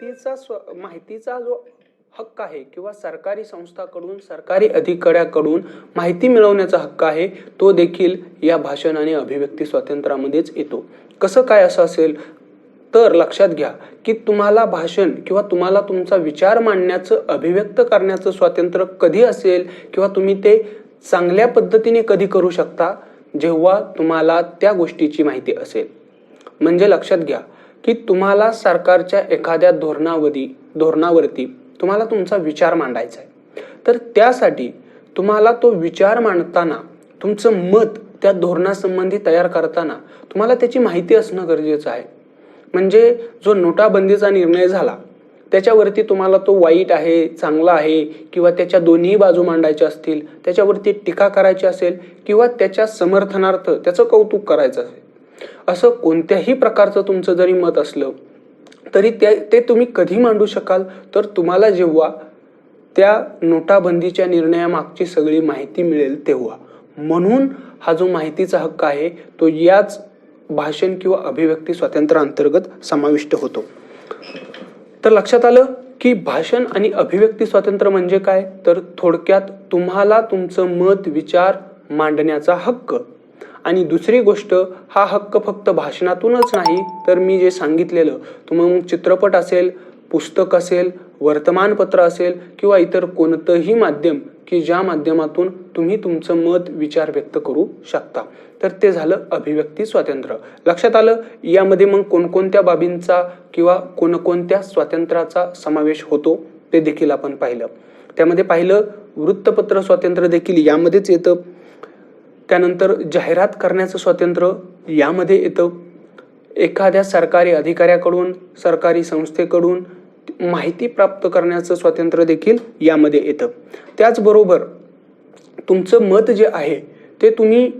माहितीचा जो हक्क आहे किंवा सरकारी संस्थाकडून, सरकारी अधिकाऱ्याकडून माहिती मिळवण्याचा हक्क आहे, तो देखील या भाषण आणि अभिव्यक्ती स्वातंत्र्यामध्येच येतो. कसं काय असं असेल तर लक्षात घ्या की तुम्हाला भाषण किंवा तुम्हाला तुमचा विचार मांडण्याचं, अभिव्यक्त करण्याचं स्वातंत्र्य कधी असेल किंवा तुम्ही ते चांगल्या पद्धतीने कधी करू शकता, जेव्हा तुम्हाला त्या गोष्टीची माहिती असेल. म्हणजे लक्षात घ्या की तुम्हाला सरकारच्या एखाद्या धोरणावरती तुम्हाला तुमचा विचार मांडायचा आहे, तर त्यासाठी तुम्हाला तो विचार मांडताना, तुमचं मत त्या धोरणासंबंधी तयार करताना तुम्हाला त्याची माहिती असणं गरजेचं आहे. म्हणजे जो नोटाबंदीचा निर्णय झाला त्याच्यावरती तुम्हाला तो वाईट आहे, चांगला आहे किंवा त्याच्या दोन्ही बाजू मांडायच्या असतील, त्याच्यावरती टीका करायची असेल किंवा त्याच्या समर्थनार्थ त्याचं कौतुक करायचं असेल, असं कोणत्याही प्रकारचं तुमचं जरी मत असलं तरी ते तुम्ही कधी मांडू शकाल, तर तुम्हाला जेव्हा त्या नोटाबंदीच्या निर्णयामागची सगळी माहिती मिळेल तेव्हा. म्हणून हा जो माहितीचा हक्क आहे तो याच भाषण किंवा अभिव्यक्ती स्वातंत्र्याअंतर्गत समाविष्ट होतो. तर लक्षात आलं की भाषण आणि अभिव्यक्ती स्वातंत्र्य म्हणजे काय, तर थोडक्यात तुम्हाला तुमचं मत, विचार मांडण्याचा हक्क. आणि दुसरी गोष्ट, हा हक्क फक्त भाषणातूनच नाही, तर मी जे सांगितलेलं, तुम्ही चित्रपट असेल, पुस्तक असेल, वर्तमानपत्र असेल किंवा इतर कोणतंही माध्यम की ज्या माध्यमातून तुम्ही तुमचं मत, विचार व्यक्त करू शकता, तर ते झालं अभिव्यक्ती स्वातंत्र्य. लक्षात आलं यामध्ये मग कोणकोणत्या बाबींचा किंवा कोणकोणत्या स्वातंत्र्याचा समावेश होतो ते देखील आपण पाहिलं. त्यामध्ये पाहिलं वृत्तपत्र स्वातंत्र्य देखील यामध्येच येतं. त्यानंतर जाहिरात करण्याचं स्वातंत्र्य यामध्ये येतं. एखाद्या सरकारी अधिकाऱ्याकडून, सरकारी संस्थेकडून माहिती प्राप्त करण्याचं स्वातंत्र्य देखील यामध्ये येतं. त्याचबरोबर तुमचं मत जे आहे ते तुम्ही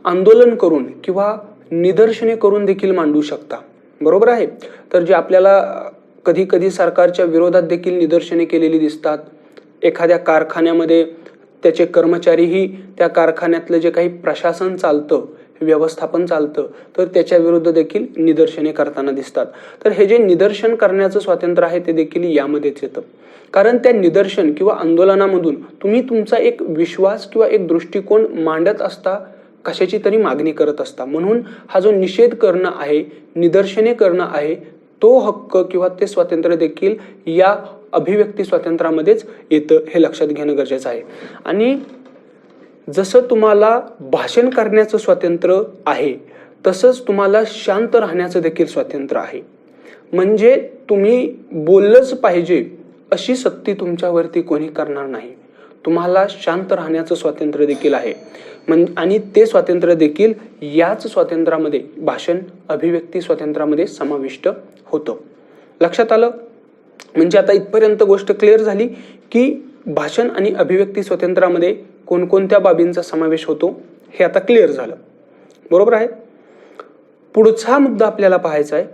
आंदोलन करून किंवा निदर्शने करून देखील मांडू शकता. बरोबर आहे. तर जे आपल्याला कधी कधी सरकारच्या विरोधात देखील निदर्शने केलेली दिसतात. एखाद्या कारखान्यामध्ये त्याचे कर्मचारीही त्या कारखान्यातलं जे काही प्रशासन चालतं, व्यवस्थापन चालतं, तर त्याच्या विरुद्ध देखील निदर्शने करताना दिसतात. तर हे जे निदर्शन करण्याचं स्वातंत्र्य आहे ते देखील यामध्येच येतं. कारण त्या निदर्शन किंवा आंदोलनामधून तुम्ही तुमचा एक विश्वास किंवा एक दृष्टिकोन मांडत असता, कशाची तरी मागणी करत असता. म्हणून हा जो निषेध करणं आहे, निदर्शने करणं आहे, तो हक्क किंवा ते स्वातंत्र्य देखील या अभिव्यक्ती स्वातंत्र्यामध्येच येतं, हे लक्षात घेणं गरजेचं आहे. आणि जसं तुम्हाला भाषण करण्याचं स्वातंत्र्य आहे तसंच तुम्हाला शांत राहण्याचं देखील स्वातंत्र्य आहे. म्हणजे तुम्ही बोललंच पाहिजे अशी सक्ती तुमच्यावरती कोणी करणार नाही. तुम्हाला शांत राहण्याचं स्वातंत्र्य देखील आहे. आणि ते स्वातंत्र्य देखील याच स्वातंत्र्यामध्ये, भाषण अभिव्यक्ती स्वातंत्र्यामध्ये समाविष्ट होतं. लक्षात आलं. म्हणजे आता इथपर्यंत गोष्ट क्लिअर झाली की भाषण आणि अभिव्यक्ती स्वातंत्र्यामध्ये कोणकोणत्या बाबींचा समावेश होतो हे आता क्लिअर झालं. बरोबर आहे. पुढचा मुद्दा आपल्याला पाहायचा आहे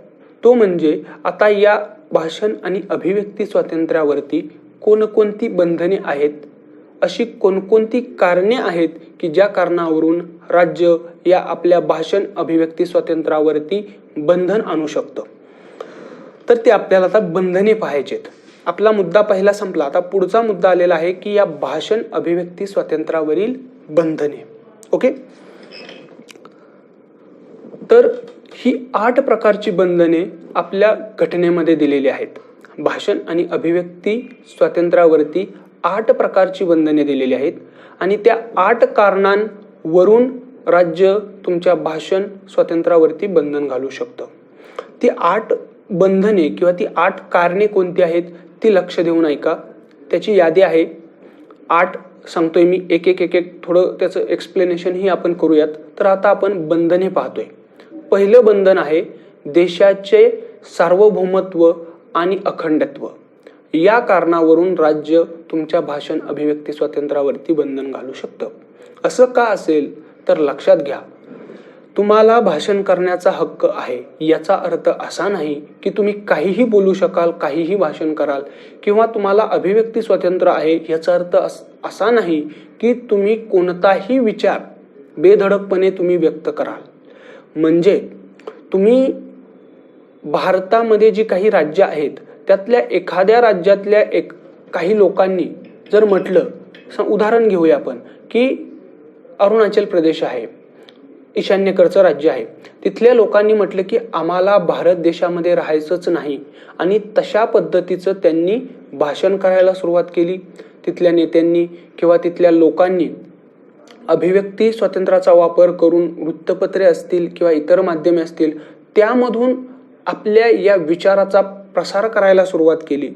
तो म्हणजे आता या भाषण आणि अभिव्यक्ती स्वातंत्र्यावरती कोणकोणती बंधने आहेत, अशी कोणकोणती कारणे आहेत की ज्या कारणावरून राज्य या आपल्या भाषण अभिव्यक्ती स्वातंत्र्यावरती बंधन आणू शकतं. तर ते आपल्याला आता बंधने पाहायचेत. आपला मुद्दा पहिला संपला. आता पुढचा मुद्दा आलेला आहे की या भाषण अभिव्यक्ती स्वातंत्र्यावरील बंधने. ओके. तर ही 8 प्रकारची बंधने आपल्या घटनेमध्ये दिलेली आहेत. भाषण आणि अभिव्यक्ती स्वातंत्र्यावरती 8 प्रकारची बंधने दिलेली आहेत आणि त्या 8 कारणांवरून राज्य तुमच्या भाषण स्वातंत्र्यावरती बंधन घालू शकतं. ती 8 बंधने किंवा ती 8 कारणे कोणती आहेत ती लक्ष देऊन ऐका. त्याची यादी आहे 8. सांगतोय मी एक एक थोडं त्याचं एक्सप्लेनेशनही आपण करूयात. तर आता आपण बंधने पाहतोय. पहिलं बंधन आहे देशाचे सार्वभौमत्व आणि अखंडत्व. या कारणावरून राज्य तुमच्या भाषण अभिव्यक्ती स्वातंत्र्यावरती बंधन घालू शकतं. असं का असेल तर लक्षात घ्या, तुम्हाला भाषण करण्याचा हक्क आहे याचा अर्थ असा नाही की तुम्ही काहीही बोलू शकाल, काहीही भाषण कराल, किंवा तुम्हाला अभिव्यक्ती स्वातंत्र्य आहे याचा अर्थ असा नाही की तुम्ही कोणताही विचार बेधडकपणे तुम्ही व्यक्त कराल. म्हणजे तुम्ही भारतामध्ये जी काही राज्य आहेत त्यातल्या एखाद्या राज्यातल्या काही लोकांनी जर म्हटलं, उदाहरण घेऊया आपण, की अरुणाचल प्रदेश आहे, ईशान्येकडचं राज्य आहे, तिथल्या लोकांनी म्हटलं की आम्हाला भारत देशामध्ये राहायचंच नाही, आणि तशा पद्धतीचं त्यांनी भाषण करायला सुरुवात केली. तिथल्या नेत्यांनी किंवा तिथल्या लोकांनी अभिव्यक्ती स्वातंत्र्याचा वापर करून वृत्तपत्रे असतील किंवा इतर माध्यमे असतील त्यामधून आपल्या या विचाराचा प्रसार करायला सुरुवात केली,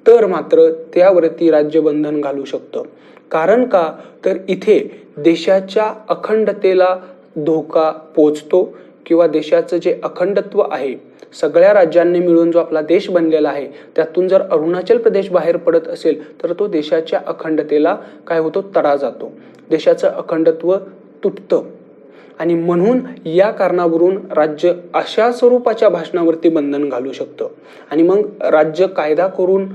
तर मात्र त्यावरती राज्य बंधन घालू शकतं. कारण का, तर इथे देशाच्या अखंडतेला धोका पोचतो किंवा देशाचं जे अखंडत्व आहे, सगळ्या राज्यांनी मिळून जो आपला देश बनलेला आहे, त्यातून जर अरुणाचल प्रदेश बाहेर पडत असेल तर तो देशाच्या अखंडतेला काय होतो, तडा जातो, देशाचं अखंडत्व तुटतं. आणि म्हणून या कारणावरून राज्य अशा स्वरूपाच्या भाषणावरती बंधन घालू शकतं. आणि मग राज्य कायदा करून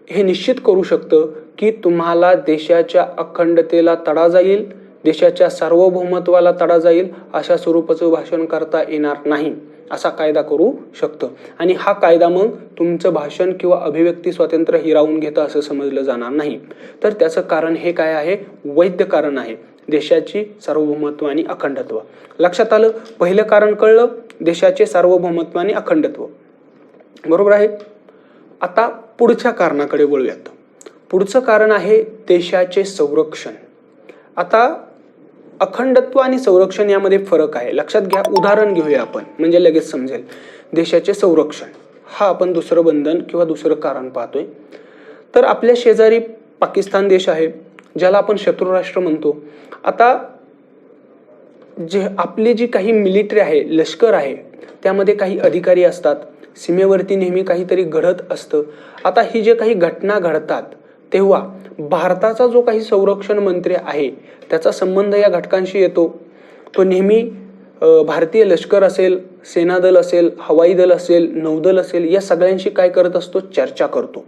हे निश्चित करू शकतं की तुम्हाला देशाच्या अखंडतेला तडा जाईल, देशाच्या सार्वभौमत्वाला तडा जाईल, अशा स्वरूपाचं भाषण करता येणार नाही, असा कायदा करू शकतं. आणि हा कायदा मग तुमचं भाषण किंवा अभिव्यक्ती स्वातंत्र्य हिरावून घेतं असं समजलं जाणार नाही. तर त्याचं कारण हे काय आहे, वैध कारण आहे, देशाची सार्वभौमत्व आणि अखंडत्व. लक्षात आलं, पहिलं कारण कळलं, देशाचे सार्वभौमत्व आणि अखंडत्व, बरोबर आहे. आता पुढच्या कारणाकडे वळूयात. पुढचं कारण आहे देशाचे संरक्षण. आता अखंडत्व आणि संरक्षण यामध्ये फरक आहे, लक्षात घ्या. उदाहरण घेऊया आपण, म्हणजे लगेच समजेल. देशाचे संरक्षण हा आपण दुसरं बंधन किंवा दुसरं कारण पाहतोय. तर आपल्या शेजारी पाकिस्तान देश आहे, ज्याला आपण शत्रू राष्ट्र म्हणतो. आता जे आपली जी काही मिलिटरी आहे, लष्कर आहे, त्यामध्ये काही अधिकारी असतात, सीमेवरती नेहमी काहीतरी घडत असतं. आता ही जे काही घटना घडतात तेव्हा भारताचा जो काही संरक्षण मंत्री आहे त्याचा संबंध या घटकांशी येतो. तो नेहमी भारतीय लष्कर असेल, सेनादल असेल, हवाई दल असेल, नौदल असेल, या सगळ्यांशी काय करत असतो, चर्चा करतो.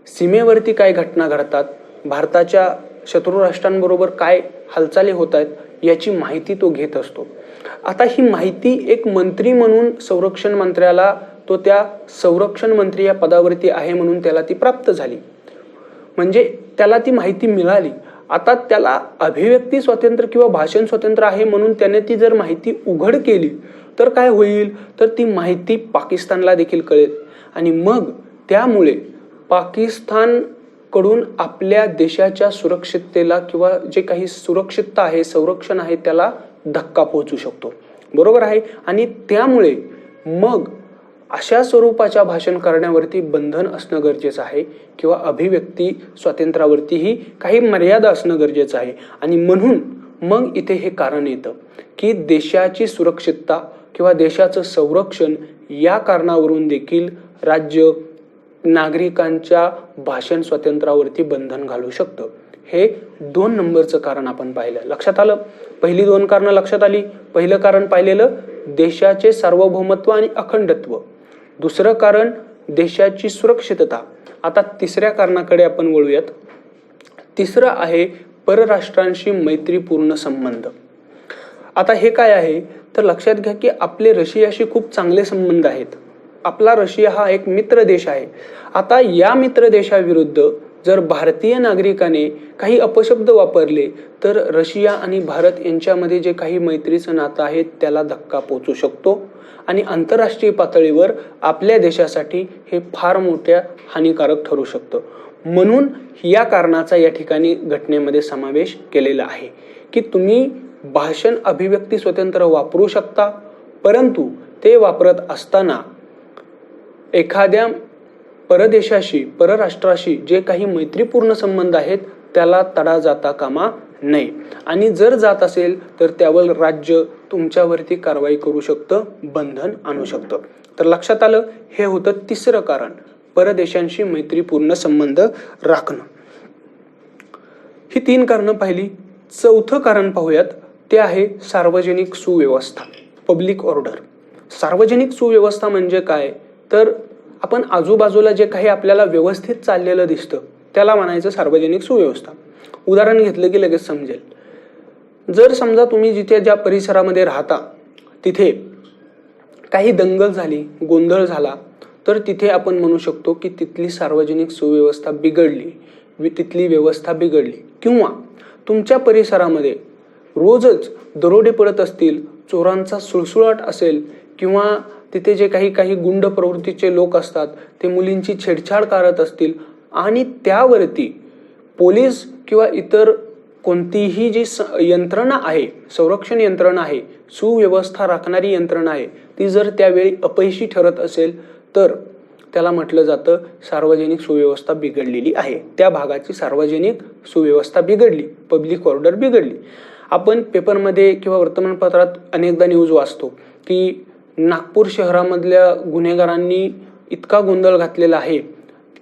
सीमेवरती काय घटना घडतात, भारताच्या शत्रू राष्ट्रांबरोबर काय हालचाली होत आहेत याची माहिती तो घेत असतो. आता ही माहिती एक मंत्री म्हणून संरक्षण मंत्र्याला, तो त्या संरक्षण मंत्री या पदावरती आहे म्हणून त्याला ती प्राप्त झाली, म्हणजे त्याला ती माहिती मिळाली. आता त्याला अभिव्यक्ती स्वातंत्र्य किंवा भाषण स्वातंत्र्य आहे म्हणून त्याने ती जर माहिती उघड केली तर काय होईल, तर ती माहिती पाकिस्तानला देखील कळेल आणि मग त्यामुळे पाकिस्तान कडून आपल्या देशाच्या सुरक्षिततेला किंवा जे काही सुरक्षितता आहे, संरक्षण आहे, त्याला धक्का पोहोचू शकतो, बरोबर आहे. आणि त्यामुळे मग अशा स्वरूपाच्या भाषण करण्यावरती बंधन असणं गरजेचं आहे किंवा अभिव्यक्ती स्वातंत्र्यावरतीही काही मर्यादा असणं गरजेचं आहे. आणि म्हणून मग इथे हे कारण येतं की देशाची सुरक्षितता किंवा देशाचं संरक्षण या कारणावरून देखील राज्य नागरिकांच्या भाषण स्वातंत्र्यावरती बंधन घालू शकतं. हे 2 नंबरचं कारण आपण पाहिलं. लक्षात आलं, पहिली 2 कारणं लक्षात आली. पहिलं कारण पाहिलेलं देशाचे सार्वभौमत्व आणि अखंडत्व, दुसरं कारण देशाची सुरक्षितता. आता तिसऱ्या कारणाकडे आपण वळूयात. तिसरं आहे परराष्ट्रांशी मैत्रीपूर्ण संबंध. आता हे काय आहे, तर लक्षात घ्या की आपले रशियाशी खूप चांगले संबंध आहेत. आपला रशिया हा एक मित्र देश आहे. आता या मित्र देशाविरुद्ध जर भारतीय नागरिकाने काही अपशब्द वापरले तर रशिया आणि भारत यांच्यामध्ये जे काही मैत्रीचं नातं आहे त्याला धक्का पोहोचू शकतो आणि आंतरराष्ट्रीय पातळीवर आपल्या देशासाठी हे फार मोठ्या हानिकारक ठरू शकतं. म्हणून या कारणाचा या ठिकाणी घटनेमध्ये समावेश केलेला आहे की तुम्ही भाषण अभिव्यक्ती स्वतंत्र वापरू शकता, परंतु ते वापरत असताना एखाद्या परदेशाशी, परराष्ट्राशी जे काही मैत्रीपूर्ण संबंध आहेत त्याला तडा जाता कामा नये. आणि जर जात असेल तर त्यावर राज्य तुमच्यावरती कारवाई करू शकतं, बंधन आणू शकतं. तर लक्षात आलं, हे होतं तिसरं कारण, परदेशांशी मैत्रीपूर्ण संबंध राखणं. ही 3 कारणं पाहिली. चौथं कारण पाहूयात, ते आहे सार्वजनिक सुव्यवस्था, पब्लिक ऑर्डर. सार्वजनिक सुव्यवस्था म्हणजे काय, तर आपण आजूबाजूला जे काही आपल्याला व्यवस्थित चाललेलं दिसतं त्याला म्हणायचं सार्वजनिक सुव्यवस्था. उदाहरण घेतलं की लगेच समजेल. जर समजा तुम्ही जिथे ज्या परिसरामध्ये राहता तिथे काही दंगल झाली, गोंधळ झाला, तर तिथे आपण म्हणू शकतो की तिथली सार्वजनिक सुव्यवस्था बिघडली, तिथली व्यवस्था बिघडली. किंवा तुमच्या परिसरामध्ये रोजच दरोडे पडत असतील, चोरांचा सुळसुळाट असेल, किंवा तिथे जे काही गुंड प्रवृत्तीचे लोक असतात ते मुलींची छेडछाड करत असतील आणि त्यावरती पोलीस किंवा इतर कोणतीही जी यंत्रणा आहे, संरक्षण यंत्रणा आहे, सुव्यवस्था राखणारी यंत्रणा आहे, ती जर त्यावेळी अपयशी ठरत असेल तर त्याला म्हटलं जातं सार्वजनिक सुव्यवस्था बिघडलेली आहे. त्या भागाची सार्वजनिक सुव्यवस्था बिघडली, पब्लिक ऑर्डर बिघडली. आपण पेपरमध्ये किंवा वर्तमानपत्रात अनेकदा न्यूज वाचतो की नागपूर शहरामधल्या गुन्हेगारांनी इतका गोंधळ घातलेला आहे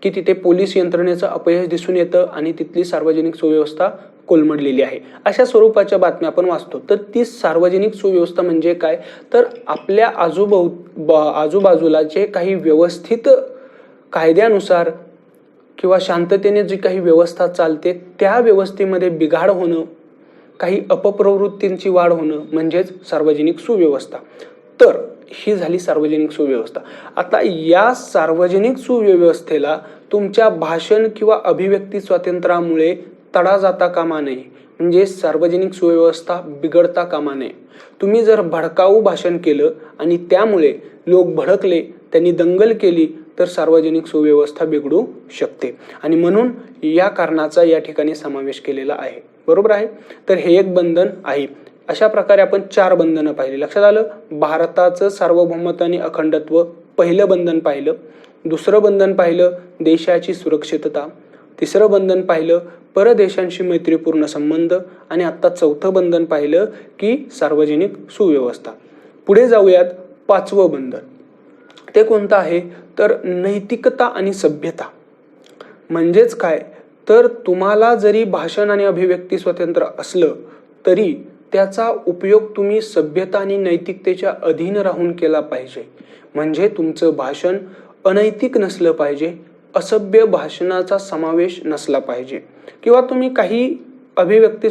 की तिथे पोलीस यंत्रणेचं अपयश दिसून येतं आणि तिथली सार्वजनिक सुव्यवस्था कोलमडलेली आहे. अशा स्वरूपाच्या बातम्या आपण वाचतो. तर ती सार्वजनिक सुव्यवस्था म्हणजे काय, तर आपल्या आजूबाजूला जे काही व्यवस्थित कायद्यानुसार किंवा शांततेने जी काही व्यवस्था चालते त्या व्यवस्थेमध्ये बिघाड होणं, काही अपप्रवृत्तींची वाढ होणं म्हणजेच सार्वजनिक सुव्यवस्था. तर ही झाली सार्वजनिक सुव्यवस्था. आता या सार्वजनिक सुव्यवस्थेला तुमच्या भाषण किंवा अभिव्यक्ती स्वातंत्र्यामुळे तडा जाता कामा नये, म्हणजे सार्वजनिक सुव्यवस्था बिघडता कामा नये. तुम्ही जर भडकाऊ भाषण केलं आणि त्यामुळे लोक भडकले, त्यांनी दंगल केली, तर सार्वजनिक सुव्यवस्था बिघडू शकते. आणि म्हणून या कारणाचा या ठिकाणी समावेश केलेला आहे. बरोबर आहे. तर हे एक बंधन आहे. अशा प्रकारे आपण 4 बंधनं पाहिली. लक्षात आलं. भारताचं सार्वभौमत्व आणि अखंडत्व पहिलं बंधन पाहिलं. दुसरं बंधन पाहिलं देशाची सुरक्षितता. तिसरं बंधन पाहिलं परदेशांशी मैत्रीपूर्ण संबंध. आणि आता चौथं बंधन पाहिलं की सार्वजनिक सुव्यवस्था. पुढे जाऊयात 5वं बंधन. ते कोणतं आहे, तर नैतिकता आणि सभ्यता. म्हणजेच काय, तर तुम्हाला जरी भाषण आणि अभिव्यक्ती स्वातंत्र्य असलं तरी त्याचा उपयोग तुम्ही सभ्यता आणि नैतिकतेच्या अधीन राहून केला पाहिजे. म्हणजे तुमचं भाषण अनैतिक नसलं पाहिजे, असभ्य भाषणाचा समावेश नसला पाहिजे. किंवा तुम्ही काही अभिव्यक्ती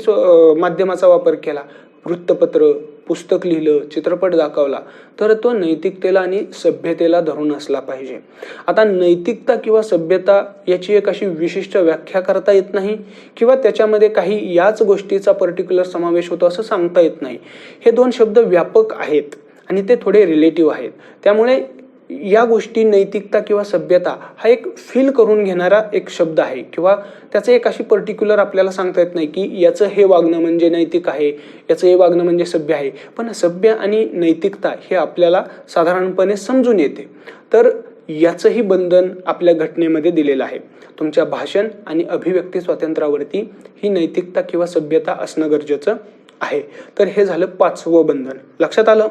माध्यमाचा वापर केला, वृत्तपत्र, पुस्तक लिहिलं, चित्रपट दाखवला, तर तो नैतिकतेला आणि सभ्यतेला धरून असला पाहिजे. आता नैतिकता किंवा सभ्यता याची एक अशी विशिष्ट व्याख्या करता येत नाही किंवा त्याच्यामध्ये काही याच गोष्टीचा पर्टिक्युलर समावेश होतो असं सांगता येत नाही. हे 2 शब्द व्यापक आहेत आणि ते थोडे रिलेटिव्ह आहेत. त्यामुळे या गोष्टी नैतिकता किंवा सभ्यता हा एक फील करून घेणारा एक शब्द आहे किंवा त्याचं एक अशी पर्टिक्युलर आपल्याला सांगता येत नाही की याचं हे वागणं म्हणजे नैतिक आहे, याचं हे वागणं म्हणजे सभ्य आहे. पण सभ्य आणि नैतिकता हे आपल्याला साधारणपणे समजून येते. तर याचंही बंधन आपल्या घटनेमध्ये दिलेलं आहे. तुमच्या भाषण आणि अभिव्यक्ती स्वातंत्र्यावरती ही नैतिकता किंवा सभ्यता असणं गरजेचं आहे. तर हे झालं 5वं बंधन. लक्षात आलं.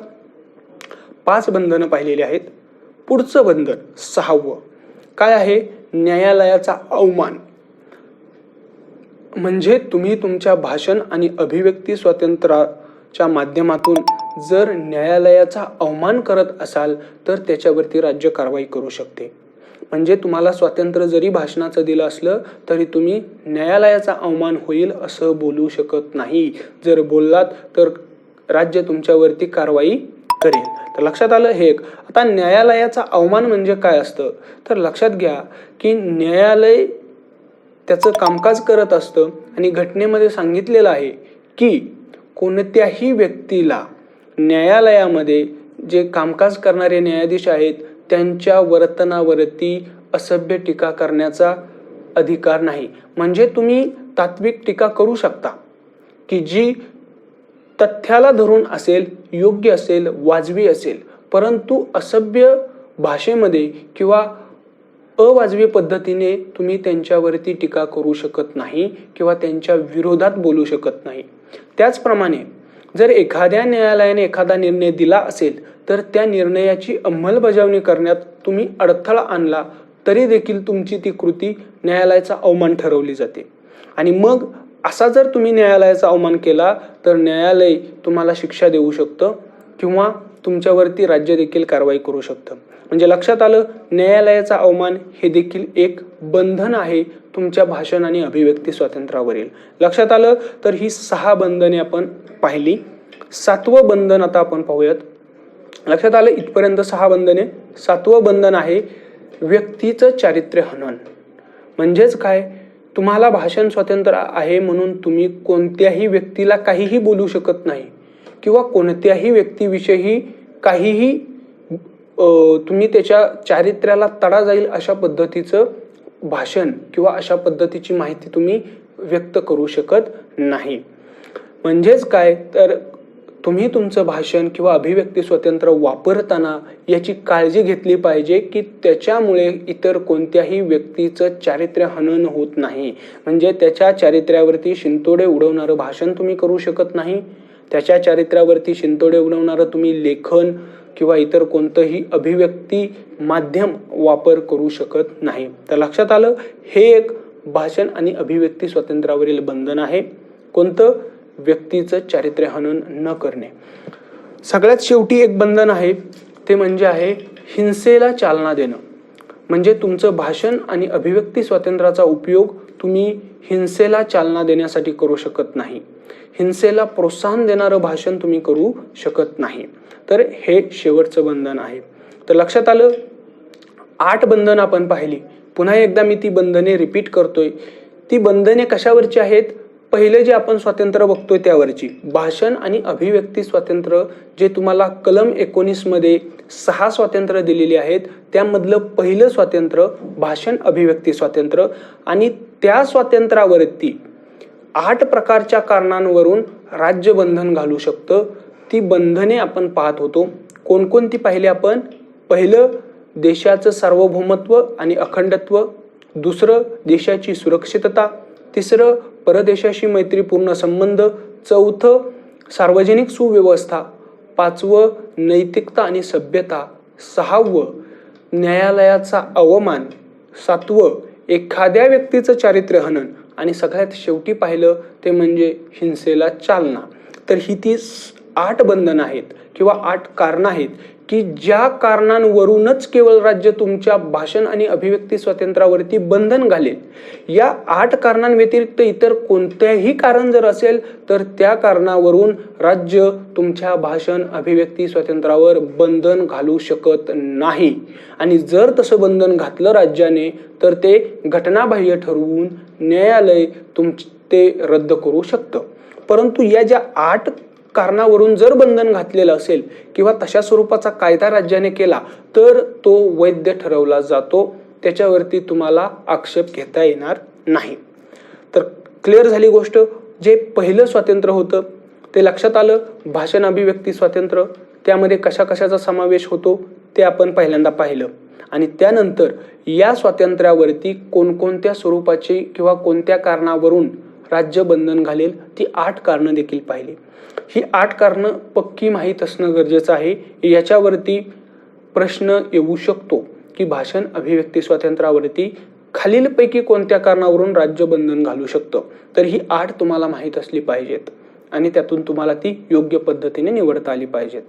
5 बंधनं पाहिलेली आहेत. पुढचं बंधन 6वं काय आहे, न्यायालयाचा अवमान. म्हणजे तुम्ही तुमच्या भाषण आणि अभिव्यक्ती स्वातंत्र्याच्या माध्यमातून जर न्यायालयाचा अवमान करत असाल तर त्याच्यावरती राज्य कारवाई करू शकते. म्हणजे तुम्हाला स्वातंत्र्य जरी भाषणाचं दिलं असलं तरी तुम्ही न्यायालयाचा अवमान होईल असं बोलू शकत नाही. जर बोललात तर राज्य तुमच्यावरती कारवाई करेल. तर लक्षात आलं हे एक. आता न्यायालयाचा अवमान म्हणजे काय असतं, तर लक्षात घ्या की न्यायालय त्याचं कामकाज करत असतं आणि घटनेमध्ये सांगितलेलं आहे की कोणत्याही व्यक्तीला न्यायालयामध्ये जे कामकाज करणारे न्यायाधीश आहेत त्यांच्या वर्तनावरती असभ्य टीका करण्याचा अधिकार नाही. म्हणजे तुम्ही तात्विक टीका करू शकता की जी तथ्याला धरून असेल, योग्य असेल, वाजवी असेल, परंतु असभ्य भाषेमध्ये किंवा अवाजवी पद्धतीने तुम्ही त्यांच्यावरती टीका करू शकत नाही किंवा त्यांच्या विरोधात बोलू शकत नाही. त्याचप्रमाणे जर एखाद्या न्यायालयाने एखादा निर्णय दिला असेल तर त्या निर्णयाची अंमलबजावणी करण्यात तुम्ही अडथळा आणला तरी देखील तुमची ती कृती न्यायालयाचा अवमान ठरवली जाते. आणि मग असा जर तुम्ही न्यायालयाचा अवमान केला तर न्यायालय तुम्हाला शिक्षा देऊ शकतं किंवा तुमच्यावरती राज्य देखील कारवाई करू शकतं. म्हणजे लक्षात आलं, न्यायालयाचा अवमान हे देखील एक बंधन आहे तुमच्या भाषण आणि अभिव्यक्ती स्वातंत्र्यावरील. लक्षात आलं. तर ही 6 बंधने आपण पाहिली. 7वं बंधन आता आपण पाहूयात. लक्षात आलं इथपर्यंत 6 बंधने. 7वं बंधन आहे व्यक्तीचं चारित्र्य हनन. म्हणजेच काय, तुम्हाला भाषण स्वातंत्र्य आहे म्हणून तुम्ही कोणत्याही व्यक्तीला काहीही बोलू शकत नाही किंवा कोणत्याही व्यक्तीविषयी काहीही तुम्ही त्याच्या चारित्र्याला तडा जाईल अशा पद्धतीचं भाषण किंवा अशा पद्धतीची माहिती तुम्ही व्यक्त करू शकत नाही. म्हणजेच काय, तर तुम्ही तुमचं भाषण किंवा अभिव्यक्ती स्वातंत्र्य वापरताना याची काळजी घेतली पाहिजे की त्याच्यामुळे इतर कोणत्याही व्यक्तीचं चारित्र्य हनन होत नाही. म्हणजे त्याच्या चारित्र्यावरती शिंतोडे उडवणारं भाषण तुम्ही करू शकत नाही, त्याच्या चारित्र्यावरती शिंतोडे उडवणारं तुम्ही लेखन किंवा इतर कोणतंही अभिव्यक्ती माध्यम वापर करू शकत नाही. तर लक्षात आलं, हे एक भाषण आणि अभिव्यक्ती स्वातंत्र्यावरील बंधन आहे. कोणतं? व्यक्तीचं चारित्र्य हनन न करणे. सगळ्यात शेवटी एक बंधन आहे, ते म्हणजे आहे हिंसेला चालना देणं. म्हणजे तुमचं भाषण आणि अभिव्यक्ती स्वातंत्र्याचा उपयोग तुम्ही हिंसेला चालना देण्यासाठी करू शकत नाही. हिंसेला प्रोत्साहन देणारं भाषण तुम्ही करू शकत नाही. तर हे शेवटचं बंधन आहे. तर लक्षात आलं, 8 बंधन आपण पाहिली. पुन्हा एकदा मी ती बंधने रिपीट करतोय. ती बंधने कशावरची आहेत? पहिलं जे आपण स्वातंत्र्य बघतोय त्यावरची, भाषण आणि अभिव्यक्ती स्वातंत्र्य, जे तुम्हाला कलम 19 मध्ये 6 स्वातंत्र्य दिलेली आहेत. त्यामधलं पहिलं स्वातंत्र्य भाषण अभिव्यक्ती स्वातंत्र्य, आणि त्या स्वातंत्र्यावरती 8 प्रकारच्या कारणांवरून राज्य बंधन घालू शकतं. ती बंधने आपण पाहत होतो. कोणकोणती पाहिली आपण? पहिलं, देशाचं सार्वभौमत्व आणि अखंडत्व. दुसरं, देशाची सुरक्षितता. तिसरं, परदेशाशी मैत्रीपूर्ण संबंध. चौथं, सार्वजनिक सुव्यवस्था. 5वं, नैतिकता आणि सभ्यता. 6वं, न्यायालयाचा अवमान. 7वं, एखाद्या व्यक्तीचं चारित्र्य हनन. आणि सगळ्यात शेवटी पाहिलं ते म्हणजे हिंसेला चालना. तर ही ती 8 बंधन आहेत किंवा 8 कारणं आहेत की ज्या कारणांवरूनच केवळ राज्य तुमच्या भाषण आणि अभिव्यक्ती स्वातंत्र्यावरती बंधन घालेल. या 8 कारणांव्यतिरिक्त इतर कोणतेही कारण जर असेल तर त्या कारणावरून राज्य तुमच्या भाषण अभिव्यक्ती स्वातंत्र्यावर बंधन घालू शकत नाही. आणि जर तसं बंधन घातलं राज्याने तर ते घटनाबाह्य ठरवून न्यायालय ते रद्द करू शकतं. परंतु या ज्या 8 कारणावरून जर बंधन घातलेलं असेल किंवा तशा स्वरूपाचा कायदा राज्याने केला तर तो वैध ठरवला जातो. त्याच्यावरती तुम्हाला आक्षेप घेता येणार नाही. तर क्लिअर झाली गोष्ट. जे पहिलं स्वातंत्र्य होतं ते लक्षात आलं, भाषण अभिव्यक्ती स्वातंत्र्य. त्यामध्ये कशा कशाचा समावेश होतो ते आपण पहिल्यांदा पाहिलं. आणि त्यानंतर या स्वातंत्र्यावरती कोणकोणत्या स्वरूपाची किंवा कोणत्या कारणावरून राज्य बंधन घालेल ती 8 कारणं देखील पाहिली. ही 8 कारणं पक्की माहीत असणं गरजेचं आहे. याच्यावरती प्रश्न येऊ शकतो की भाषण अभिव्यक्ती स्वातंत्र्यावरती खालीलपैकी कोणत्या कारणावरून राज्य बंधन घालू शकतं. तर ही 8 तुम्हाला माहीत असली पाहिजेत आणि त्यातून तुम्हाला ती योग्य पद्धतीने निवडता आली पाहिजेत.